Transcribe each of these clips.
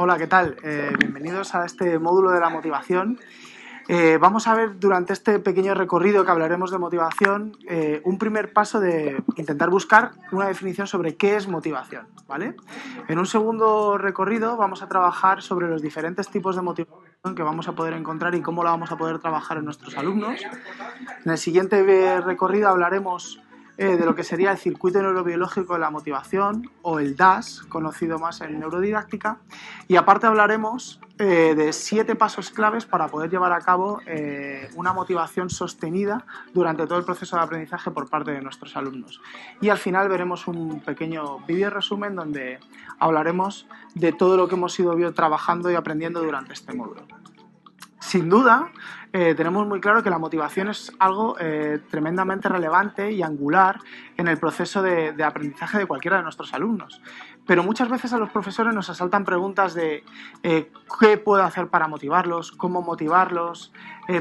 Hola, ¿qué tal? Bienvenidos a este módulo de la motivación. Vamos a ver durante este pequeño recorrido que hablaremos de motivación un primer paso de intentar buscar una definición sobre qué es motivación, ¿vale? En un segundo recorrido vamos a trabajar sobre los diferentes tipos de motivación que vamos a poder encontrar y cómo la vamos a poder trabajar en nuestros alumnos. En el siguiente recorrido hablaremos de lo que sería el circuito neurobiológico de la motivación o el DAS, conocido más en neurodidáctica, y aparte hablaremos de 7 pasos claves para poder llevar a cabo una motivación sostenida durante todo el proceso de aprendizaje por parte de nuestros alumnos. Y al final veremos un pequeño vídeo resumen donde hablaremos de todo lo que hemos ido trabajando y aprendiendo durante este módulo. Sin duda, tenemos muy claro que la motivación es algo tremendamente relevante y angular en el proceso de aprendizaje de cualquiera de nuestros alumnos. Pero muchas veces a los profesores nos asaltan preguntas de qué puedo hacer para motivarlos, cómo motivarlos,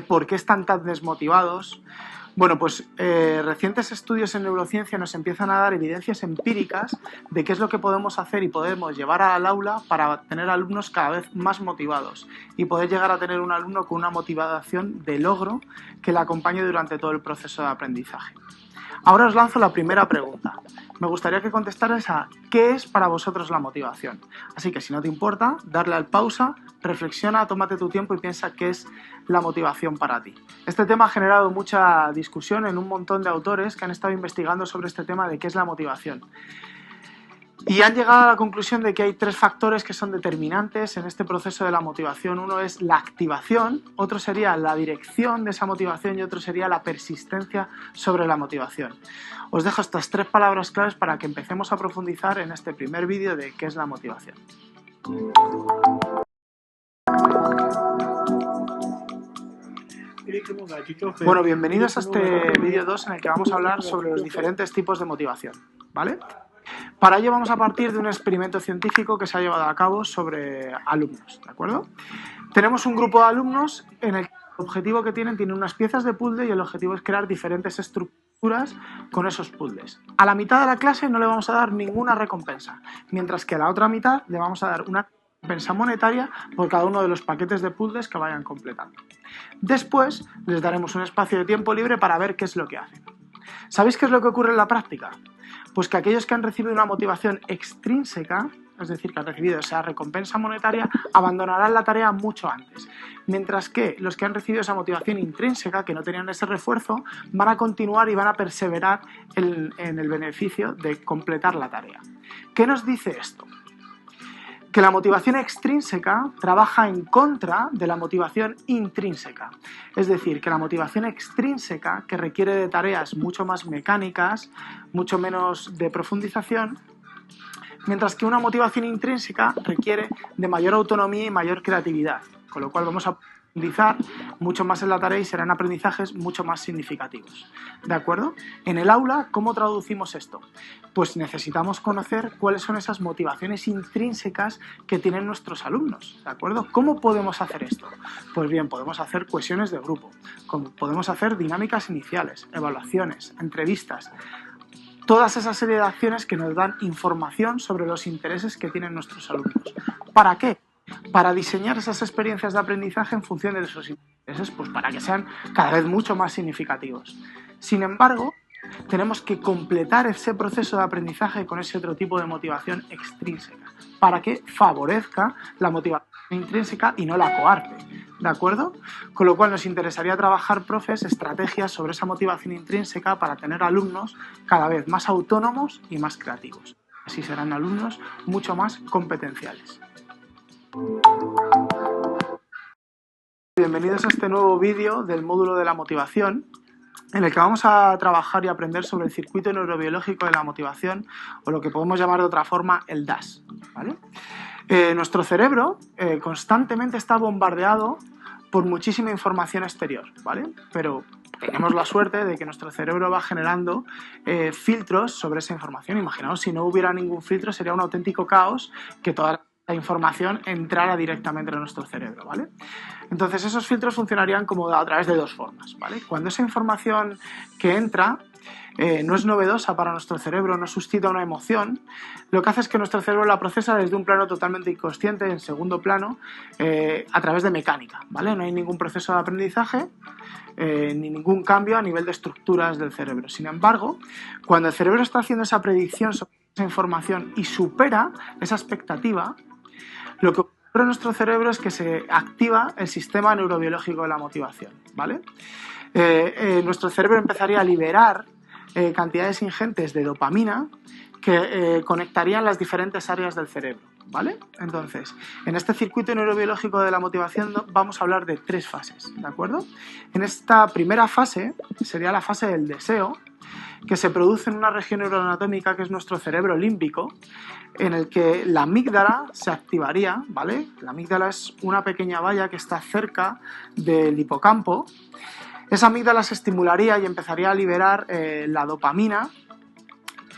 por qué están tan desmotivados. Bueno, pues recientes estudios en neurociencia nos empiezan a dar evidencias empíricas de qué es lo que podemos hacer y podemos llevar al aula para tener alumnos cada vez más motivados y poder llegar a tener un alumno con una motivación de logro que le acompañe durante todo el proceso de aprendizaje. Ahora os lanzo la primera pregunta. Me gustaría que contestarais a ¿qué es para vosotros la motivación? Así que si no te importa, darle al pausa, reflexiona, tómate tu tiempo y piensa qué es la motivación para ti. Este tema ha generado mucha discusión en un montón de autores que han estado investigando sobre este tema de qué es la motivación. Y han llegado a la conclusión de que hay 3 factores que son determinantes en este proceso de la motivación. Uno es la activación, otro sería la dirección de esa motivación y otro sería la persistencia sobre la motivación. Os dejo estas 3 palabras claves para que empecemos a profundizar en este primer vídeo de qué es la motivación. Bueno, bienvenidos a este vídeo 2 en el que vamos a hablar sobre los diferentes tipos de motivación, ¿vale? Para ello vamos a partir de un experimento científico que se ha llevado a cabo sobre alumnos, ¿de acuerdo? Tenemos un grupo de alumnos en el que el objetivo que tienen unas piezas de puzzle y el objetivo es crear diferentes estructuras con esos puzzles. A la mitad de la clase no le vamos a dar ninguna recompensa, mientras que a la otra mitad le vamos a dar una recompensa monetaria por cada uno de los paquetes de puzzles que vayan completando. Después les daremos un espacio de tiempo libre para ver qué es lo que hacen. ¿Sabéis qué es lo que ocurre en la práctica? Pues que aquellos que han recibido una motivación extrínseca, es decir, que han recibido esa recompensa monetaria, abandonarán la tarea mucho antes. Mientras que los que han recibido esa motivación intrínseca, que no tenían ese refuerzo, van a continuar y van a perseverar en el beneficio de completar la tarea. ¿Qué nos dice esto? Que la motivación extrínseca trabaja en contra de la motivación intrínseca. Es decir, que la motivación extrínseca, que requiere de tareas mucho más mecánicas, mucho menos de profundización, mientras que una motivación intrínseca requiere de mayor autonomía y mayor creatividad, con lo cual vamos a profundizar mucho más en la tarea y serán aprendizajes mucho más significativos. ¿De acuerdo? En el aula, ¿cómo traducimos esto? Pues necesitamos conocer cuáles son esas motivaciones intrínsecas que tienen nuestros alumnos. ¿De acuerdo? ¿Cómo podemos hacer esto? Pues bien, podemos hacer cohesiones de grupo, podemos hacer dinámicas iniciales, evaluaciones, entrevistas. Todas esas serie de acciones que nos dan información sobre los intereses que tienen nuestros alumnos. ¿Para qué? Para diseñar esas experiencias de aprendizaje en función de esos intereses, pues para que sean cada vez mucho más significativos. Sin embargo, tenemos que completar ese proceso de aprendizaje con ese otro tipo de motivación extrínseca, para que favorezca la motivación intrínseca y no la coarte. ¿De acuerdo? Con lo cual nos interesaría trabajar, profes, estrategias sobre esa motivación intrínseca para tener alumnos cada vez más autónomos y más creativos. Así serán alumnos mucho más competenciales. Bienvenidos a este nuevo vídeo del módulo de la motivación, en el que vamos a trabajar y aprender sobre el circuito neurobiológico de la motivación, o lo que podemos llamar de otra forma el DAS, ¿vale? Nuestro cerebro constantemente está bombardeado por muchísima información exterior, ¿vale? Pero tenemos la suerte de que nuestro cerebro va generando filtros sobre esa información. Imaginaos, si no hubiera ningún filtro, sería un auténtico caos que toda la la información entrara directamente a nuestro cerebro, ¿vale? Entonces esos filtros funcionarían como a través de dos formas, ¿vale? Cuando esa información que entra no es novedosa para nuestro cerebro, no suscita una emoción, lo que hace es que nuestro cerebro la procesa desde un plano totalmente inconsciente, en segundo plano, a través de mecánica, ¿vale? No hay ningún proceso de aprendizaje ni ningún cambio a nivel de estructuras del cerebro. Sin embargo, cuando el cerebro está haciendo esa predicción sobre esa información y supera esa expectativa, lo que ocurre en nuestro cerebro es que se activa el sistema neurobiológico de la motivación, ¿vale? Nuestro cerebro empezaría a liberar cantidades ingentes de dopamina que conectarían las diferentes áreas del cerebro, ¿vale? Entonces, en este circuito neurobiológico de la motivación vamos a hablar de tres fases, ¿de acuerdo? En esta primera fase, sería la fase del deseo, que se produce en una región neuroanatómica que es nuestro cerebro límbico, en el que la amígdala se activaría, ¿vale? La amígdala es una pequeña valla que está cerca del hipocampo. Esa amígdala se estimularía y empezaría a liberar la dopamina,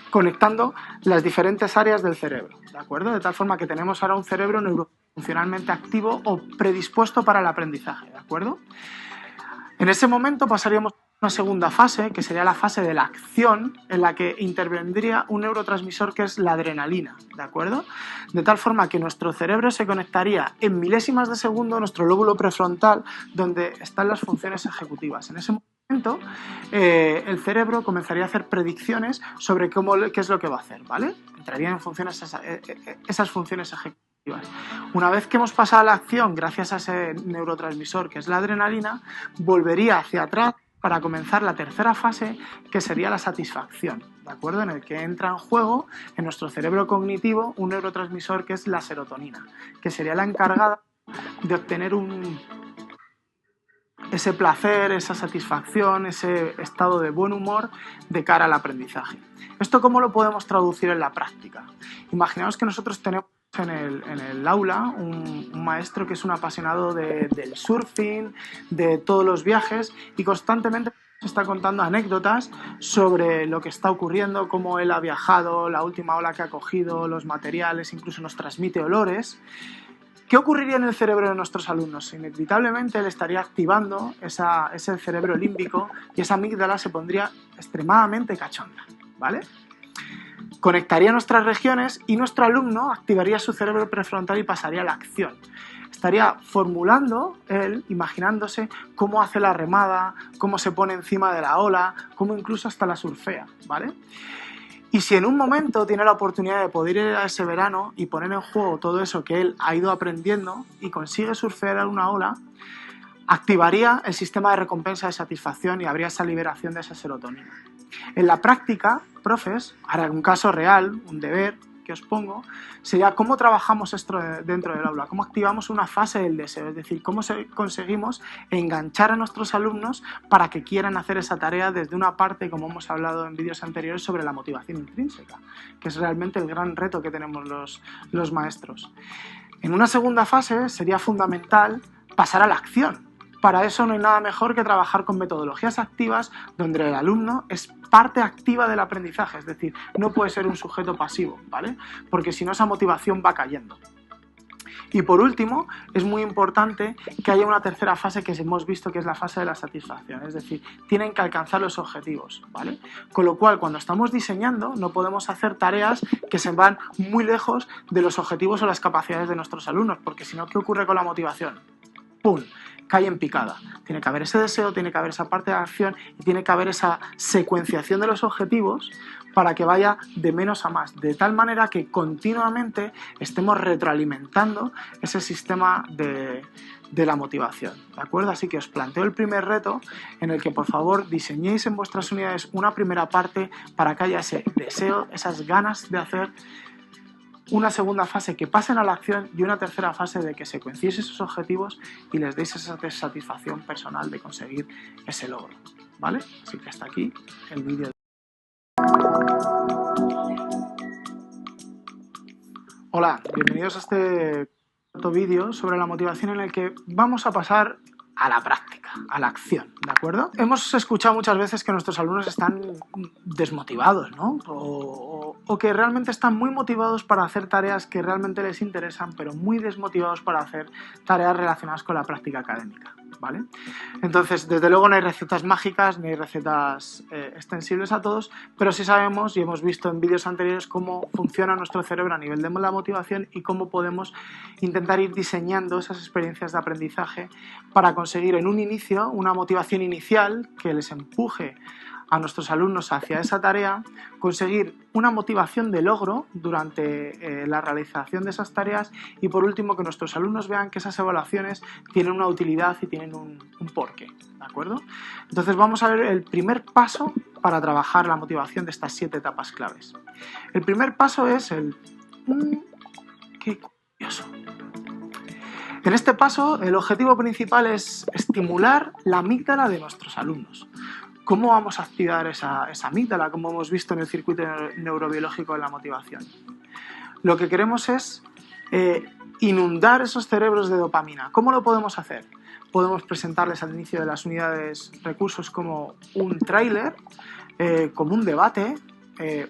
conectando las diferentes áreas del cerebro, ¿de acuerdo? De tal forma que tenemos ahora un cerebro neurofuncionalmente activo o predispuesto para el aprendizaje, ¿de acuerdo? En ese momento pasaríamos a una segunda fase, que sería la fase de la acción, en la que intervendría un neurotransmisor que es la adrenalina, ¿de acuerdo? De tal forma que nuestro cerebro se conectaría en milésimas de segundo a nuestro lóbulo prefrontal, donde están las funciones ejecutivas. En ese momento, el cerebro comenzaría a hacer predicciones sobre qué es lo que va a hacer, ¿vale? Entrarían en funciones esas funciones ejecutivas. Una vez que hemos pasado a la acción, gracias a ese neurotransmisor que es la adrenalina, volvería hacia atrás para comenzar la tercera fase, que sería la satisfacción, ¿de acuerdo? En el que entra en juego en nuestro cerebro cognitivo un neurotransmisor que es la serotonina, que sería la encargada de obtener ese placer, esa satisfacción, ese estado de buen humor de cara al aprendizaje. ¿Esto cómo lo podemos traducir en la práctica? Imaginaos que nosotros tenemos en el aula un maestro que es un apasionado del surfing, de todos los viajes, y constantemente nos está contando anécdotas sobre lo que está ocurriendo, cómo él ha viajado, la última ola que ha cogido, los materiales, incluso nos transmite olores. ¿Qué ocurriría en el cerebro de nuestros alumnos? Inevitablemente él estaría activando ese cerebro límbico y esa amígdala se pondría extremadamente cachonda, ¿vale? Conectaría nuestras regiones y nuestro alumno activaría su cerebro prefrontal y pasaría a la acción. Estaría formulando él, imaginándose cómo hace la remada, cómo se pone encima de la ola, cómo incluso hasta la surfea, ¿vale? Y si en un momento tiene la oportunidad de poder ir a ese verano y poner en juego todo eso que él ha ido aprendiendo y consigue surfear una ola, activaría el sistema de recompensa de satisfacción y habría esa liberación de esa serotonina. En la práctica, profes, ahora un caso real, un deber que os pongo, sería cómo trabajamos esto dentro del aula, cómo activamos una fase del deseo, es decir, cómo conseguimos enganchar a nuestros alumnos para que quieran hacer esa tarea desde una parte, como hemos hablado en vídeos anteriores, sobre la motivación intrínseca, que es realmente el gran reto que tenemos los maestros. En una segunda fase sería fundamental pasar a la acción. Para eso no hay nada mejor que trabajar con metodologías activas donde el alumno es parte activa del aprendizaje, es decir, no puede ser un sujeto pasivo, ¿vale? Porque si no esa motivación va cayendo. Y por último, es muy importante que haya una tercera fase que hemos visto que es la fase de la satisfacción, es decir, tienen que alcanzar los objetivos, ¿vale? Con lo cual, cuando estamos diseñando, no podemos hacer tareas que se van muy lejos de los objetivos o las capacidades de nuestros alumnos, porque si no, ¿qué ocurre con la motivación? ¡Pum! Cae en picada. Tiene que haber ese deseo, tiene que haber esa parte de acción y tiene que haber esa secuenciación de los objetivos para que vaya de menos a más, de tal manera que continuamente estemos retroalimentando ese sistema de la motivación, ¿de acuerdo? Así que os planteo el primer reto en el que por favor diseñéis en vuestras unidades una primera parte para que haya ese deseo, esas ganas de hacer, una segunda fase que pasen a la acción y una tercera fase de que secuenciéis esos objetivos y les deis esa satisfacción personal de conseguir ese logro, ¿vale? Así que hasta aquí el vídeo. Hola, bienvenidos a este cuarto vídeo sobre la motivación en el que vamos a pasar a la práctica, a la acción, ¿de acuerdo? Hemos escuchado muchas veces que nuestros alumnos están desmotivados, ¿no? O que realmente están muy motivados para hacer tareas que realmente les interesan, pero muy desmotivados para hacer tareas relacionadas con la práctica académica, ¿vale? Entonces, desde luego no hay recetas mágicas ni recetas extensibles a todos, pero sí sabemos y hemos visto en vídeos anteriores cómo funciona nuestro cerebro a nivel de la motivación y cómo podemos intentar ir diseñando esas experiencias de aprendizaje para conseguir en un inicio una motivación inicial que les empuje a nuestros alumnos hacia esa tarea, conseguir una motivación de logro durante la realización de esas tareas y por último que nuestros alumnos vean que esas evaluaciones tienen una utilidad y tienen un porqué, ¿de acuerdo? Entonces vamos a ver el primer paso para trabajar la motivación de estas 7 etapas claves. El primer paso es el ¡qué curioso! En este paso, el objetivo principal es estimular la amígdala de nuestros alumnos. ¿Cómo vamos a activar esa amígdala, como hemos visto en el circuito neurobiológico de la motivación? Lo que queremos es inundar esos cerebros de dopamina. ¿Cómo lo podemos hacer? Podemos presentarles al inicio de las unidades recursos como un tráiler, como un debate,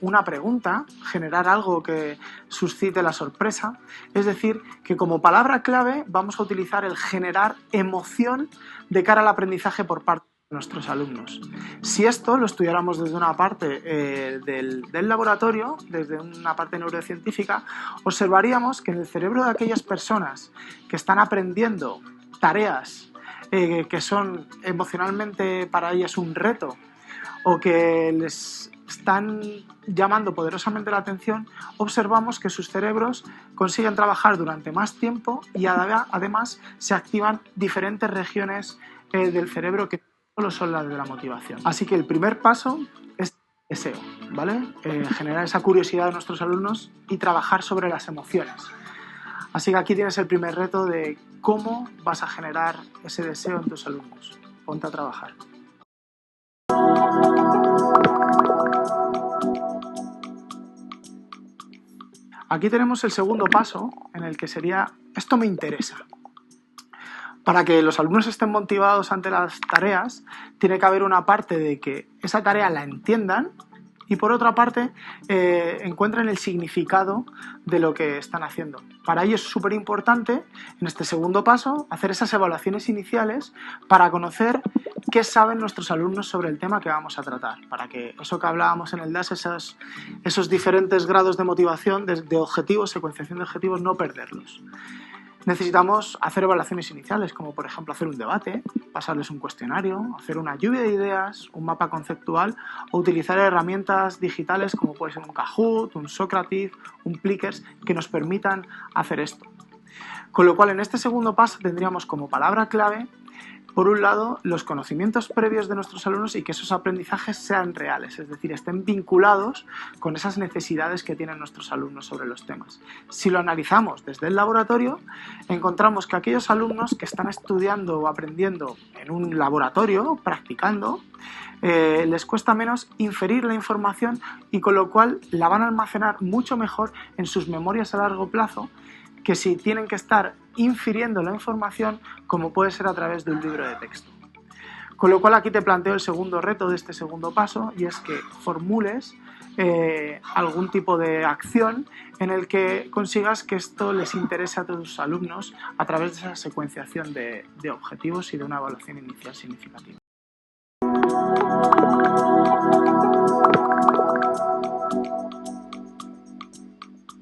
una pregunta, generar algo que suscite la sorpresa. Es decir, que como palabra clave vamos a utilizar el generar emoción de cara al aprendizaje por parte de nuestros alumnos. Si esto lo estudiáramos desde una parte del laboratorio, desde una parte neurocientífica, observaríamos que en el cerebro de aquellas personas que están aprendiendo tareas que son emocionalmente para ellas un reto o que les están llamando poderosamente la atención, observamos que sus cerebros consiguen trabajar durante más tiempo y además se activan diferentes regiones del cerebro que solo son las de la motivación. Así que el primer paso es deseo, ¿vale? Generar esa curiosidad de nuestros alumnos y trabajar sobre las emociones. Así que aquí tienes el primer reto de cómo vas a generar ese deseo en tus alumnos. Ponte a trabajar. Aquí tenemos el segundo paso, en el que sería, esto me interesa. Para que los alumnos estén motivados ante las tareas, tiene que haber una parte de que esa tarea la entiendan y por otra parte encuentren el significado de lo que están haciendo. Para ello es súper importante, en este segundo paso, hacer esas evaluaciones iniciales para conocer qué saben nuestros alumnos sobre el tema que vamos a tratar, para que eso que hablábamos en el DAS, esos diferentes grados de motivación, de objetivos, secuenciación de objetivos, no perderlos. Necesitamos hacer evaluaciones iniciales, como por ejemplo hacer un debate, pasarles un cuestionario, hacer una lluvia de ideas, un mapa conceptual o utilizar herramientas digitales como puede ser un Kahoot, un Socrative, un Plickers, que nos permitan hacer esto. Con lo cual, en este segundo paso tendríamos como palabra clave, por un lado, los conocimientos previos de nuestros alumnos y que esos aprendizajes sean reales, es decir, estén vinculados con esas necesidades que tienen nuestros alumnos sobre los temas. Si lo analizamos desde el laboratorio, encontramos que aquellos alumnos que están estudiando o aprendiendo en un laboratorio, practicando, les cuesta menos inferir la información y con lo cual la van a almacenar mucho mejor en sus memorias a largo plazo que si tienen que estar infiriendo la información como puede ser a través de un libro de texto. Con lo cual aquí te planteo el segundo reto de este segundo paso y es que formules algún tipo de acción en el que consigas que esto les interese a tus alumnos a través de esa secuenciación de objetivos y de una evaluación inicial significativa.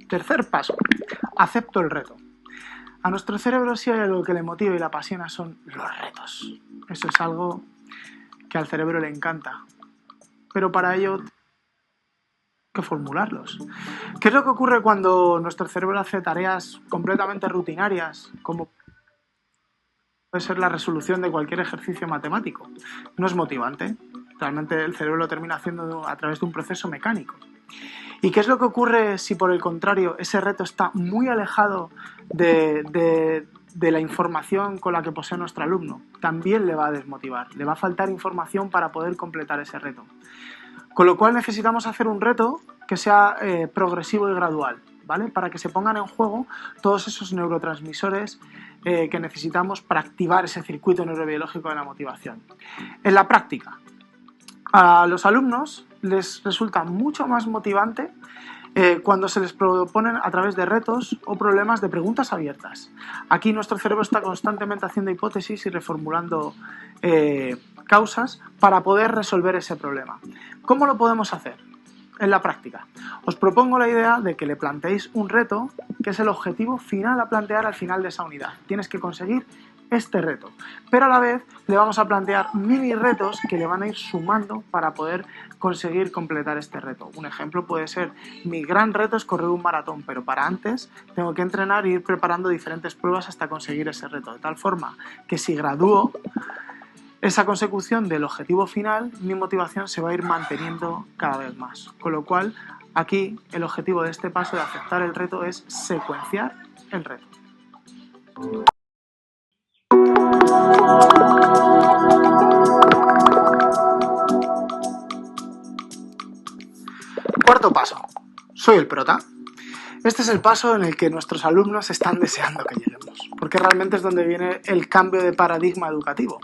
Tercer paso, acepto el reto. A nuestro cerebro si hay algo que le motiva y le apasiona son los retos. Eso es algo que al cerebro le encanta. Pero para ello hay que formularlos. ¿Qué es lo que ocurre cuando nuestro cerebro hace tareas completamente rutinarias, como puede ser la resolución de cualquier ejercicio matemático? No es motivante. Realmente el cerebro lo termina haciendo a través de un proceso mecánico. ¿Y qué es lo que ocurre si, por el contrario, ese reto está muy alejado de la información con la que posee nuestro alumno? También le va a desmotivar, le va a faltar información para poder completar ese reto. Con lo cual necesitamos hacer un reto que sea progresivo y gradual, ¿vale? Para que se pongan en juego todos esos neurotransmisores que necesitamos para activar ese circuito neurobiológico de la motivación. En la práctica, a los alumnos les resulta mucho más motivante cuando se les proponen a través de retos o problemas de preguntas abiertas. Aquí nuestro cerebro está constantemente haciendo hipótesis y reformulando causas para poder resolver ese problema. ¿Cómo lo podemos hacer? En la práctica. Os propongo la idea de que le planteéis un reto que es el objetivo final a plantear al final de esa unidad. Tienes que conseguir este reto, pero a la vez le vamos a plantear mini retos que le van a ir sumando para poder conseguir completar este reto. Un ejemplo puede ser: mi gran reto es correr un maratón, pero para antes tengo que entrenar e ir preparando diferentes pruebas hasta conseguir ese reto, de tal forma que si gradúo esa consecución del objetivo final, mi motivación se va a ir manteniendo cada vez más. Con lo cual, aquí el objetivo de este paso de aceptar el reto es secuenciar el reto. Cuarto paso. Soy el prota. Este es el paso en el que nuestros alumnos están deseando que lleguemos, porque realmente es donde viene el cambio de paradigma educativo.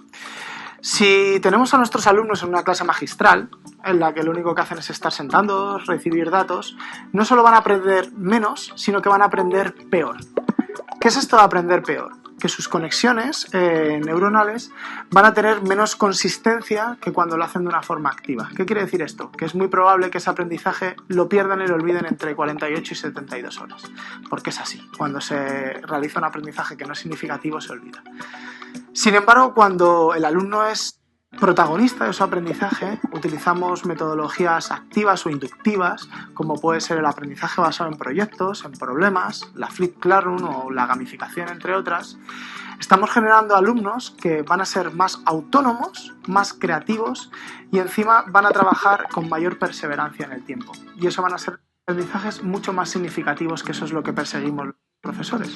Si tenemos a nuestros alumnos en una clase magistral, en la que lo único que hacen es estar sentados, recibir datos, no solo van a aprender menos, sino que van a aprender peor. ¿Qué es esto de aprender peor? Que sus conexiones neuronales van a tener menos consistencia que cuando lo hacen de una forma activa. ¿Qué quiere decir esto? Que es muy probable que ese aprendizaje lo pierdan y lo olviden entre 48 y 72 horas. Porque es así. Cuando se realiza un aprendizaje que no es significativo, se olvida. Sin embargo, cuando el alumno es protagonista de su aprendizaje, utilizamos metodologías activas o inductivas, como puede ser el aprendizaje basado en proyectos, en problemas, la Flipped Classroom o la gamificación, entre otras. Estamos generando alumnos que van a ser más autónomos, más creativos y encima van a trabajar con mayor perseverancia en el tiempo. Y eso van a ser aprendizajes mucho más significativos, que eso es lo que perseguimos los profesores.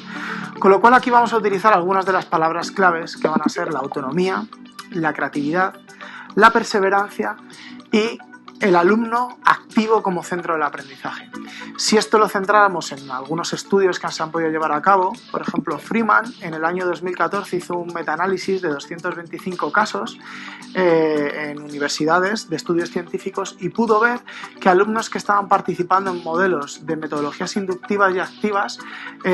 Con lo cual aquí vamos a utilizar algunas de las palabras claves que van a ser la autonomía, la creatividad, la perseverancia y el alumno activo como centro del aprendizaje. Si esto lo centráramos en algunos estudios que se han podido llevar a cabo, por ejemplo, Freeman en el año 2014 hizo un metaanálisis de 225 casos en universidades de estudios científicos y pudo ver que alumnos que estaban participando en modelos de metodologías inductivas y activas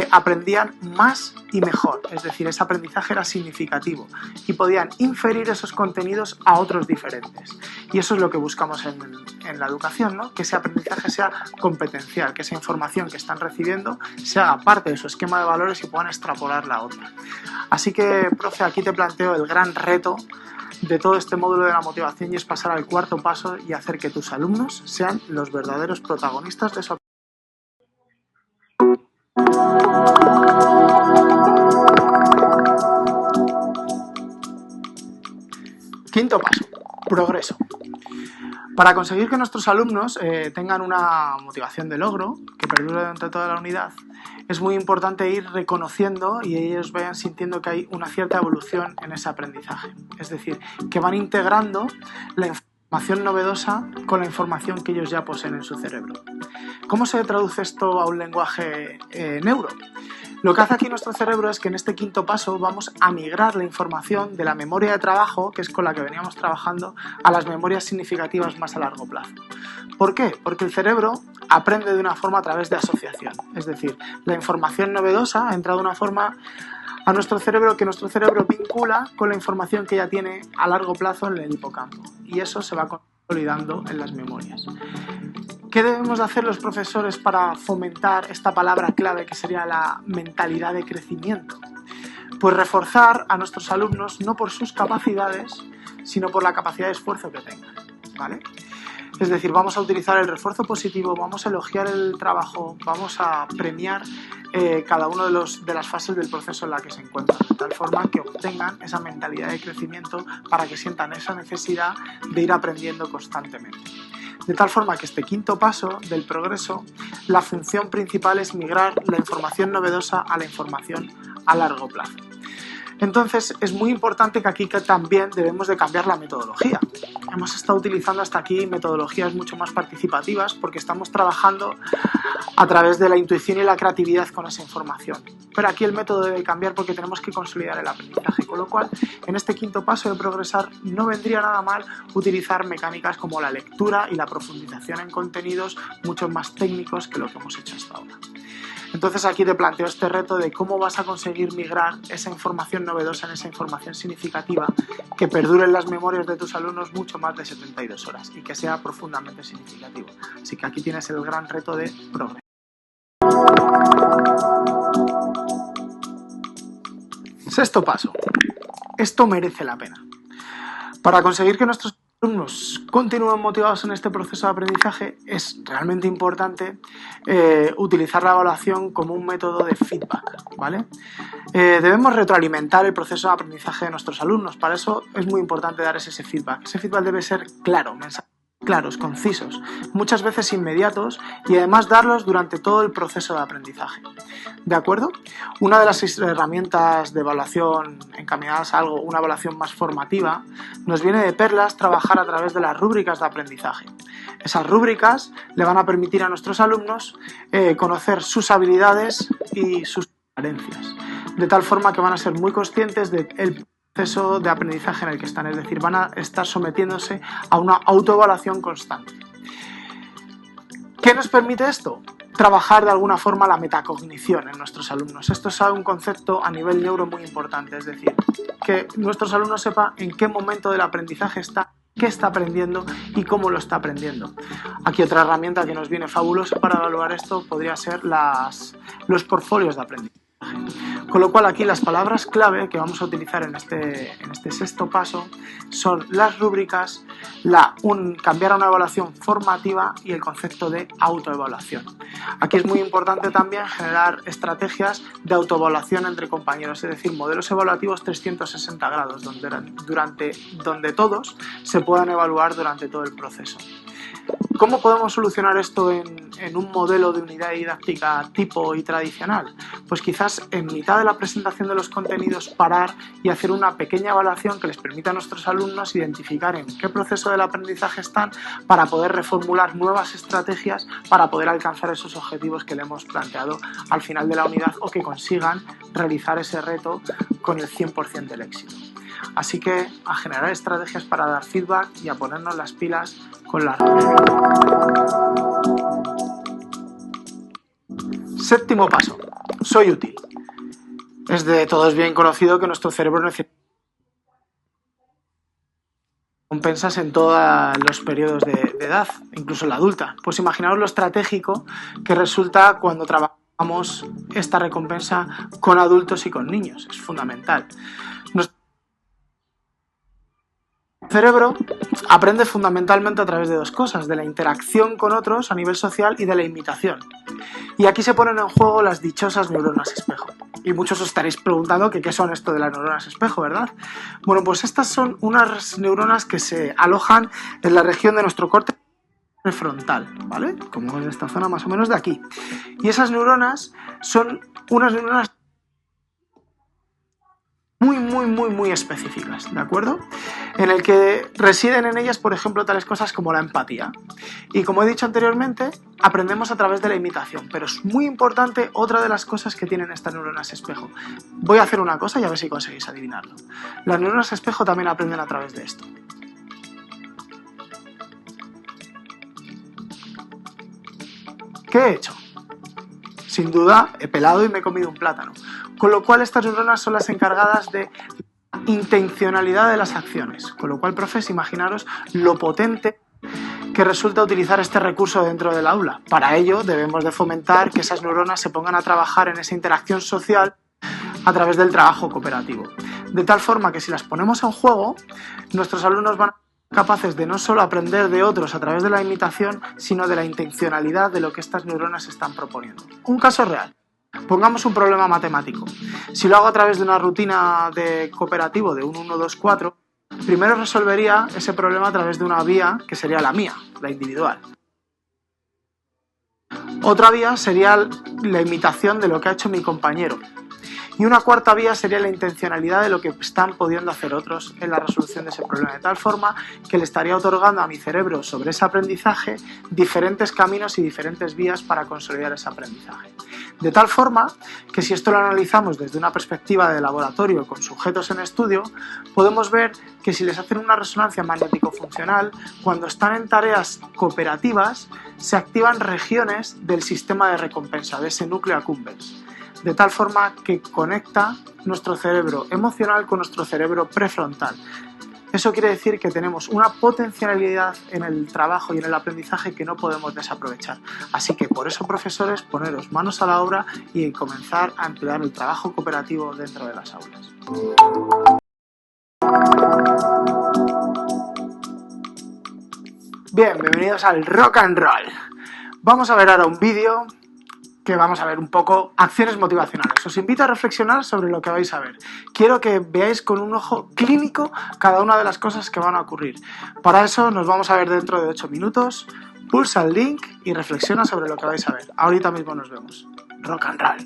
aprendían más y mejor, es decir, ese aprendizaje era significativo y podían inferir esos contenidos a otros diferentes. Y eso es lo que buscamos en la educación, ¿no? Que ese aprendizaje sea competencial, que esa información que están recibiendo se haga parte de su esquema de valores y puedan extrapolarla a otra. Así que, profe, aquí te planteo el gran reto de todo este módulo de la motivación y es pasar al cuarto paso y hacer que tus alumnos sean los verdaderos protagonistas de su aprendizaje. Quinto paso, progreso. Para conseguir que nuestros alumnos tengan una motivación de logro que perdure durante toda la unidad, es muy importante ir reconociendo y ellos vayan sintiendo que hay una cierta evolución en ese aprendizaje. Es decir, que van integrando la información novedosa con la información que ellos ya poseen en su cerebro. ¿Cómo se traduce esto a un lenguaje neuro? Lo que hace aquí nuestro cerebro es que en este quinto paso vamos a migrar la información de la memoria de trabajo, que es con la que veníamos trabajando, a las memorias significativas más a largo plazo. ¿Por qué? Porque el cerebro aprende de una forma a través de asociación. Es decir, la información novedosa ha entrado de una forma a nuestro cerebro que nuestro cerebro vincula con la información que ya tiene a largo plazo en el hipocampo. Y eso se va consolidando en las memorias. ¿Qué debemos de hacer los profesores para fomentar esta palabra clave que sería la mentalidad de crecimiento? Pues reforzar a nuestros alumnos no por sus capacidades, sino por la capacidad de esfuerzo que tengan, ¿vale? Es decir, vamos a utilizar el refuerzo positivo, vamos a elogiar el trabajo, vamos a premiar cada una de las fases del proceso en la que se encuentran, de tal forma que obtengan esa mentalidad de crecimiento para que sientan esa necesidad de ir aprendiendo constantemente. De tal forma que este quinto paso del progreso, la función principal es migrar la información novedosa a la información a largo plazo. Entonces es muy importante que aquí también debemos de cambiar la metodología. Hemos estado utilizando hasta aquí metodologías mucho más participativas porque estamos trabajando a través de la intuición y la creatividad con esa información. Pero aquí el método debe cambiar porque tenemos que consolidar el aprendizaje, con lo cual en este quinto paso de progresar no vendría nada mal utilizar mecánicas como la lectura y la profundización en contenidos mucho más técnicos que lo que hemos hecho hasta ahora. Entonces aquí te planteo este reto de cómo vas a conseguir migrar esa información novedosa en esa información significativa que perdure en las memorias de tus alumnos mucho más de 72 horas y que sea profundamente significativo. Así que aquí tienes el gran reto de progreso. Sexto paso. Esto merece la pena. Para conseguir que nuestros alumnos continúen motivados en este proceso de aprendizaje, es realmente importante utilizar la evaluación como un método de feedback, ¿vale? Debemos retroalimentar el proceso de aprendizaje de nuestros alumnos. Para eso es muy importante darles ese feedback. Ese feedback debe ser claro, mensajes claros, concisos, muchas veces inmediatos y además darlos durante todo el proceso de aprendizaje. ¿De acuerdo? Una de las herramientas de evaluación encaminadas a algo, una evaluación más formativa, nos viene de perlas trabajar a través de las rúbricas de aprendizaje. Esas rúbricas le van a permitir a nuestros alumnos conocer sus habilidades y sus carencias, de tal forma que van a ser muy conscientes del proceso de aprendizaje en el que están, es decir, van a estar sometiéndose a una autoevaluación constante. ¿Qué nos permite esto? Trabajar de alguna forma la metacognición en nuestros alumnos. Esto es un concepto a nivel neuro muy importante, es decir, que nuestros alumnos sepan en qué momento del aprendizaje está, qué está aprendiendo y cómo lo está aprendiendo. Aquí otra herramienta que nos viene fabulosa para evaluar esto podría ser los portfolios de aprendizaje. Con lo cual aquí las palabras clave que vamos a utilizar en este sexto paso son las rúbricas, cambiar a una evaluación formativa y el concepto de autoevaluación. Aquí es muy importante también generar estrategias de autoevaluación entre compañeros, es decir, modelos evaluativos 360 grados, donde todos se puedan evaluar durante todo el proceso. ¿Cómo podemos solucionar esto en un modelo de unidad didáctica tipo y tradicional? Pues quizás en mitad de la presentación de los contenidos parar y hacer una pequeña evaluación que les permita a nuestros alumnos identificar en qué proceso del aprendizaje están para poder reformular nuevas estrategias para poder alcanzar esos objetivos que le hemos planteado al final de la unidad o que consigan realizar ese reto con el 100% del éxito. Así que a generar estrategias para dar feedback y a ponernos las pilas con la Séptimo paso. Soy útil. Es de todos bien conocido que nuestro cerebro necesita recompensas en todos los periodos de edad, incluso en la adulta. Pues imaginaos lo estratégico que resulta cuando trabajamos esta recompensa con adultos y con niños. Es fundamental. El cerebro aprende fundamentalmente a través de dos cosas, de la interacción con otros a nivel social y de la imitación. Y aquí se ponen en juego las dichosas neuronas espejo. Y muchos os estaréis preguntando qué son esto de las neuronas espejo, ¿verdad? Bueno, pues estas son unas neuronas que se alojan en la región de nuestro córtex prefrontal, ¿vale? Como en esta zona más o menos de aquí. Y esas neuronas son unas neuronas muy específicas, ¿de acuerdo? En el que residen en ellas, por ejemplo, tales cosas como la empatía. Y como he dicho anteriormente, aprendemos a través de la imitación, pero es muy importante otra de las cosas que tienen estas neuronas espejo. Voy a hacer una cosa y a ver si conseguís adivinarlo. Las neuronas espejo también aprenden a través de esto. ¿Qué he hecho? Sin duda, he pelado y me he comido un plátano. Con lo cual, estas neuronas son las encargadas de la intencionalidad de las acciones. Con lo cual, profes, imaginaros lo potente que resulta utilizar este recurso dentro del aula. Para ello, debemos de fomentar que esas neuronas se pongan a trabajar en esa interacción social a través del trabajo cooperativo. De tal forma que si las ponemos en juego, nuestros alumnos van a ser capaces de no solo aprender de otros a través de la imitación, sino de la intencionalidad de lo que estas neuronas están proponiendo. Un caso real. Pongamos un problema matemático. Si lo hago a través de una rutina de cooperativo de un 1, 2, 4, primero resolvería ese problema a través de una vía que sería la mía, la individual. Otra vía sería la imitación de lo que ha hecho mi compañero. Y una cuarta vía sería la intencionalidad de lo que están pudiendo hacer otros en la resolución de ese problema, de tal forma que le estaría otorgando a mi cerebro sobre ese aprendizaje diferentes caminos y diferentes vías para consolidar ese aprendizaje. De tal forma que si esto lo analizamos desde una perspectiva de laboratorio con sujetos en estudio, podemos ver que si les hacen una resonancia magnético-funcional, cuando están en tareas cooperativas, se activan regiones del sistema de recompensa, de ese núcleo accumbens, de tal forma que conecta nuestro cerebro emocional con nuestro cerebro prefrontal. Eso quiere decir que tenemos una potencialidad en el trabajo y en el aprendizaje que no podemos desaprovechar. Así que por eso, profesores, poneros manos a la obra y comenzar a emplear el trabajo cooperativo dentro de las aulas. Bien, bienvenidos al Rock and Roll. Vamos a ver ahora un vídeo que vamos a ver un poco acciones motivacionales. Os invito a reflexionar sobre lo que vais a ver. Quiero que veáis con un ojo clínico cada una de las cosas que van a ocurrir. Para eso nos vamos a ver dentro de 8 minutos. Pulsa el link y reflexiona sobre lo que vais a ver. Ahorita mismo nos vemos. Rock and Roll.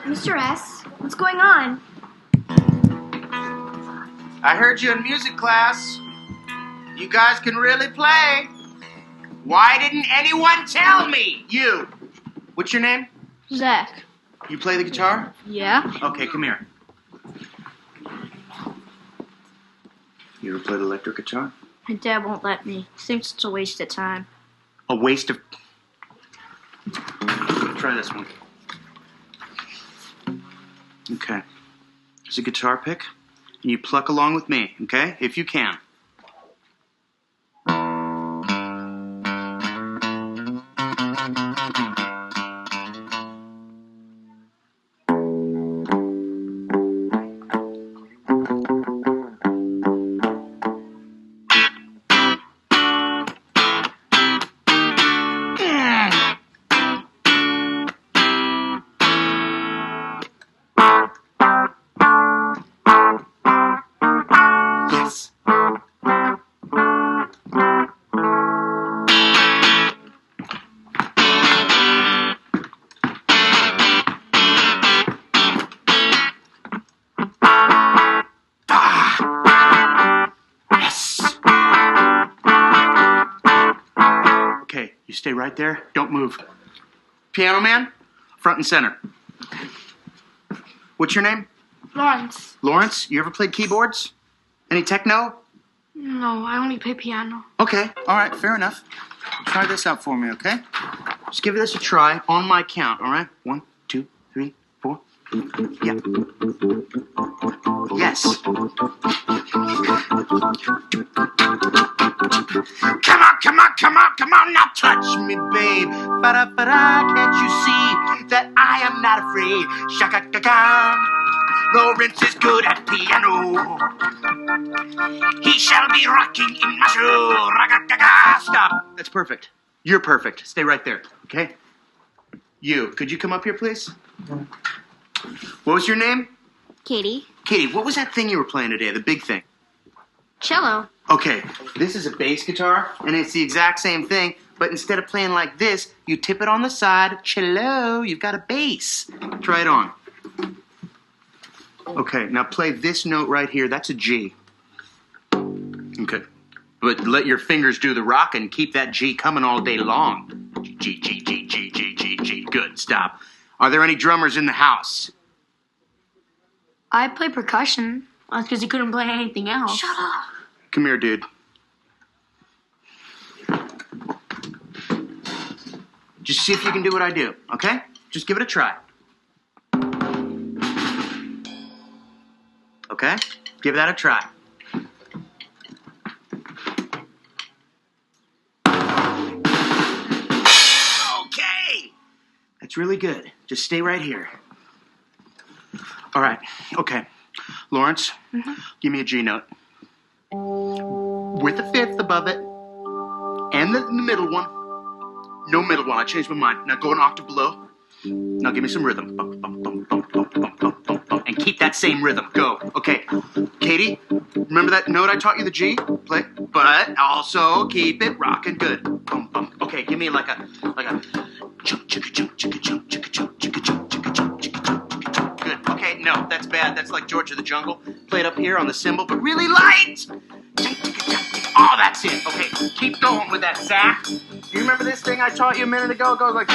Mr. S, what's going on? I heard you in music class. You guys can really play. Why didn't anyone tell me? You. What's your name? Zach. You play the guitar? Yeah? Okay, come here. You ever played electric guitar? My dad won't let me. He thinks it's a waste of time. A waste of... Try this one. Okay. There's a guitar pick, and you pluck along with me, okay? If you can. Yes. Yes. Okay, you stay right there. Don't move. Piano man, front and center. What's your name? Lawrence. Lawrence, you ever played keyboards? Any techno? No, I only play piano. Okay, all right, fair enough. Try this out for me, okay? Just give this a try on my count, all right? 1, 2, 3, 4. Yeah. Yes. Come on, now touch me, babe. Ba-da-ba-da, can't you see that I am not afraid? Shaka-ka-ka. Lawrence is good at piano. He shall be rocking in my shoe. Raka-ka-ka. Stop. That's perfect. You're perfect. Stay right there, okay? You, could you come up here, please? What was your name? Katie. Katie, what was that thing you were playing today, the big thing? Cello. Okay, this is a bass guitar, and it's the exact same thing, but instead of playing like this, you tip it on the side. Cello, you've got a bass. Try it on. Okay, now play this note right here. That's a G. Okay. But let your fingers do the rock and keep that G coming all day long. G, G, G, G, G, G, G. Good, stop. Are there any drummers in the house? I play percussion. That's because he couldn't play anything else. Shut up. Come here, dude. Just see if you can do what I do, okay? Just give it a try. Okay? Give that a try. Okay! That's really good. Just stay right here. All right. Okay. Lawrence, give me a G note. With a fifth above it. And the middle one. No middle one. I changed my mind. Now go an octave below. Now give me some rhythm. Bum, bum, bum, bum, bum, bum, bum, bum, bum. And keep that same rhythm. Go. Okay. Katie, remember that note I taught you, the G? Play. But also keep it rocking good. Bum, bum. Okay, give me like a chunk, chunk. Good. Okay, no, that's bad. That's like George of the Jungle. Play it up here on the cymbal, but really light. Oh, that's it. Okay, keep going with that sack. Do you remember this thing I taught you a minute ago? It goes like...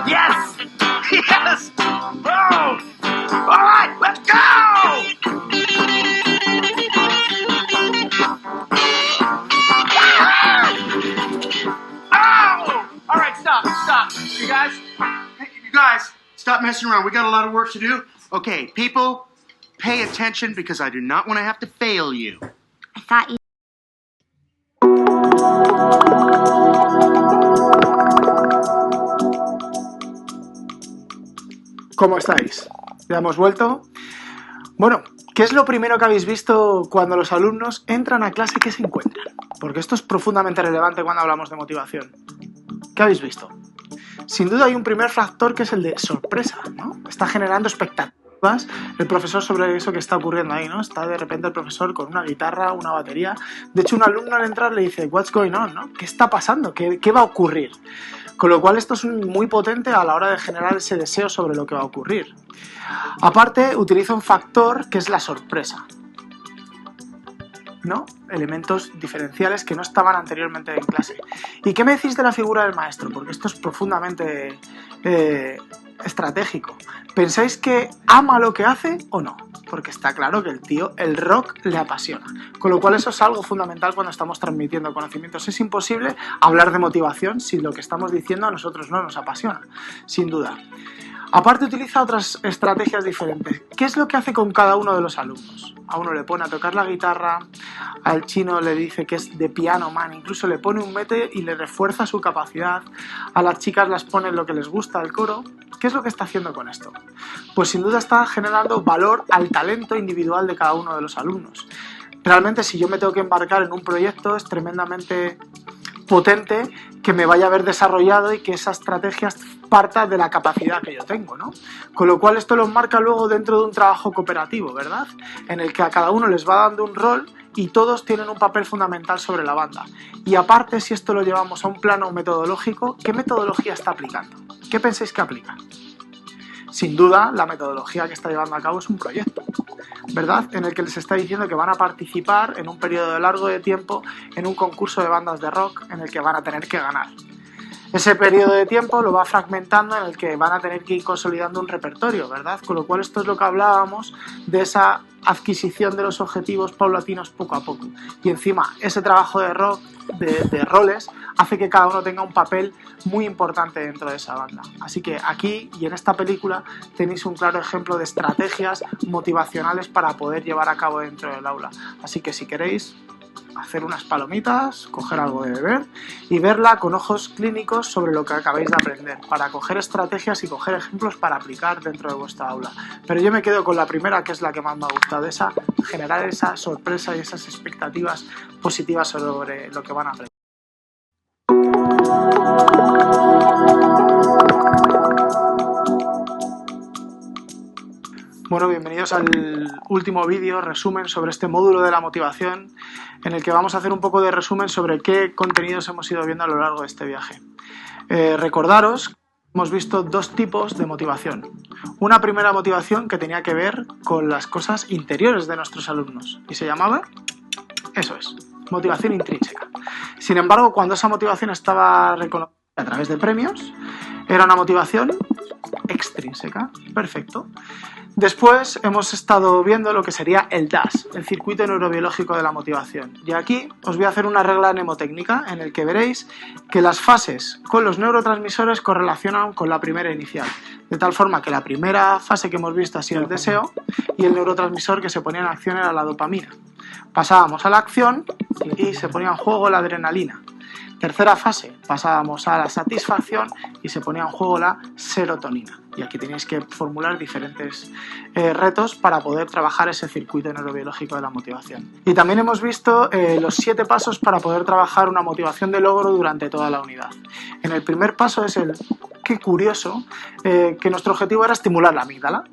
Yes! Yes! Boom! All right, let's go! Oh! All right, stop. You guys, stop messing around. We got a lot of work to do. Okay, people, pay attention because I do not want to have to fail you. I thought you... ¿Cómo estáis? ¿Ya hemos vuelto? Bueno, ¿qué es lo primero que habéis visto cuando los alumnos entran a clase y qué se encuentran? Porque esto es profundamente relevante cuando hablamos de motivación. ¿Qué habéis visto? Sin duda hay un primer factor que es el de sorpresa, ¿no? Está generando expectativas el profesor sobre eso que está ocurriendo ahí, ¿no? Está de repente el profesor con una guitarra, una batería. De hecho, un alumno al entrar le dice, "What's going on?", ¿no? ¿Qué está pasando? ¿Qué va a ocurrir? Con lo cual esto es muy potente a la hora de generar ese deseo sobre lo que va a ocurrir. Aparte, utiliza un factor que es la sorpresa, ¿no? Elementos diferenciales que no estaban anteriormente en clase. ¿Y qué me decís de la figura del maestro? Porque esto es profundamente estratégico. ¿Pensáis que ama lo que hace o no? Porque está claro que el rock le apasiona. Con lo cual eso es algo fundamental cuando estamos transmitiendo conocimientos. Es imposible hablar de motivación si lo que estamos diciendo a nosotros no nos apasiona, sin duda. Aparte utiliza otras estrategias diferentes. ¿Qué es lo que hace con cada uno de los alumnos? A uno le pone a tocar la guitarra, al chino le dice que es de piano man, incluso le pone un mete y le refuerza su capacidad, a las chicas las pone lo que les gusta el coro. ¿Qué es lo que está haciendo con esto? Pues sin duda está generando valor al talento individual de cada uno de los alumnos. Realmente si yo me tengo que embarcar en un proyecto es tremendamente potente que me vaya a haber desarrollado y que esa estrategia parta de la capacidad que yo tengo, ¿no? Con lo cual esto lo marca luego dentro de un trabajo cooperativo, ¿verdad? En el que a cada uno les va dando un rol y todos tienen un papel fundamental sobre la banda. Y aparte, si esto lo llevamos a un plano metodológico, ¿qué metodología está aplicando? ¿Qué pensáis que aplica? Sin duda, la metodología que está llevando a cabo es un proyecto, ¿verdad? En el que les está diciendo que van a participar en un periodo largo de tiempo en un concurso de bandas de rock en el que van a tener que ganar. Ese periodo de tiempo lo va fragmentando en el que van a tener que ir consolidando un repertorio, ¿verdad? Con lo cual esto es lo que hablábamos de esa adquisición de los objetivos paulatinos poco a poco. Y encima, ese trabajo de rock, de roles, hace que cada uno tenga un papel muy importante dentro de esa banda. Así que aquí y en esta película tenéis un claro ejemplo de estrategias motivacionales para poder llevar a cabo dentro del aula. Así que si queréis hacer unas palomitas, coger algo de beber y verla con ojos clínicos sobre lo que acabáis de aprender, para coger estrategias y coger ejemplos para aplicar dentro de vuestra aula. Pero yo me quedo con la primera, que es la que más me ha gustado, generar esa sorpresa y esas expectativas positivas sobre lo que van a aprender. Bueno, bienvenidos al último vídeo, resumen sobre este módulo de la motivación, en el que vamos a hacer un poco de resumen sobre qué contenidos hemos ido viendo a lo largo de este viaje. Recordaros que hemos visto dos tipos de motivación. Una primera motivación que tenía que ver con las cosas interiores de nuestros alumnos y se llamaba, eso es, motivación intrínseca. Sin embargo, cuando esa motivación estaba reconocida a través de premios, era una motivación extrínseca. Perfecto. Después hemos estado viendo lo que sería el DAS, el circuito neurobiológico de la motivación. Y aquí os voy a hacer una regla mnemotécnica en el que veréis que las fases con los neurotransmisores correlacionan con la primera inicial. De tal forma que la primera fase que hemos visto ha sido el deseo y el neurotransmisor que se ponía en acción era la dopamina. Pasábamos a la acción y se ponía en juego la adrenalina. Tercera fase, pasábamos a la satisfacción y se ponía en juego la serotonina. Y aquí tenéis que formular diferentes retos para poder trabajar ese circuito neurobiológico de la motivación. Y también hemos visto los 7 pasos para poder trabajar una motivación de logro durante toda la unidad. En el primer paso es el qué curioso, que nuestro objetivo era estimular la amígdala.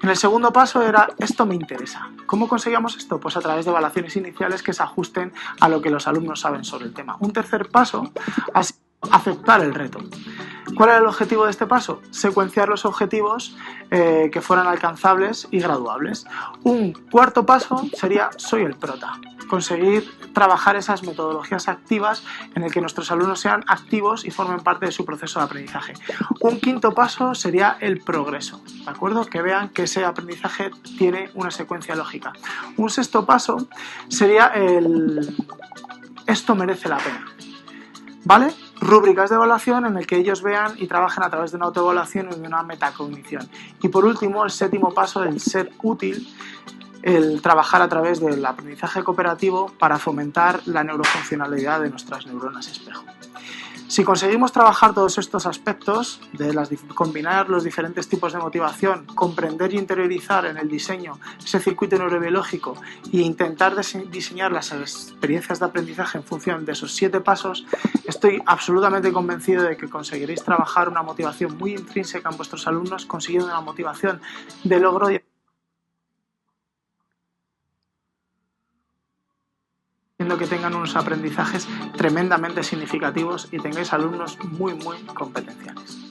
En el segundo paso era esto me interesa. ¿Cómo conseguíamos esto? Pues a través de evaluaciones iniciales que se ajusten a lo que los alumnos saben sobre el tema. Un tercer paso ha sido aceptar el reto. ¿Cuál era el objetivo de este paso? Secuenciar los objetivos que fueran alcanzables y graduables. Un cuarto paso sería soy el prota. Conseguir trabajar esas metodologías activas en el que nuestros alumnos sean activos y formen parte de su proceso de aprendizaje. Un quinto paso sería el progreso, ¿de acuerdo? Que vean que ese aprendizaje tiene una secuencia lógica. Un sexto paso sería esto merece la pena, ¿vale? Rúbricas de evaluación en el que ellos vean y trabajen a través de una autoevaluación y de una metacognición. Y por último, el séptimo paso, el ser útil, el trabajar a través del aprendizaje cooperativo para fomentar la neurofuncionalidad de nuestras neuronas espejo. Si conseguimos trabajar todos estos aspectos, combinar los diferentes tipos de motivación, comprender y interiorizar en el diseño ese circuito neurobiológico e intentar diseñar las experiencias de aprendizaje en función de esos 7 pasos, estoy absolutamente convencido de que conseguiréis trabajar una motivación muy intrínseca en vuestros alumnos, consiguiendo una motivación de logro y que tengan unos aprendizajes tremendamente significativos y tengáis alumnos muy competenciales.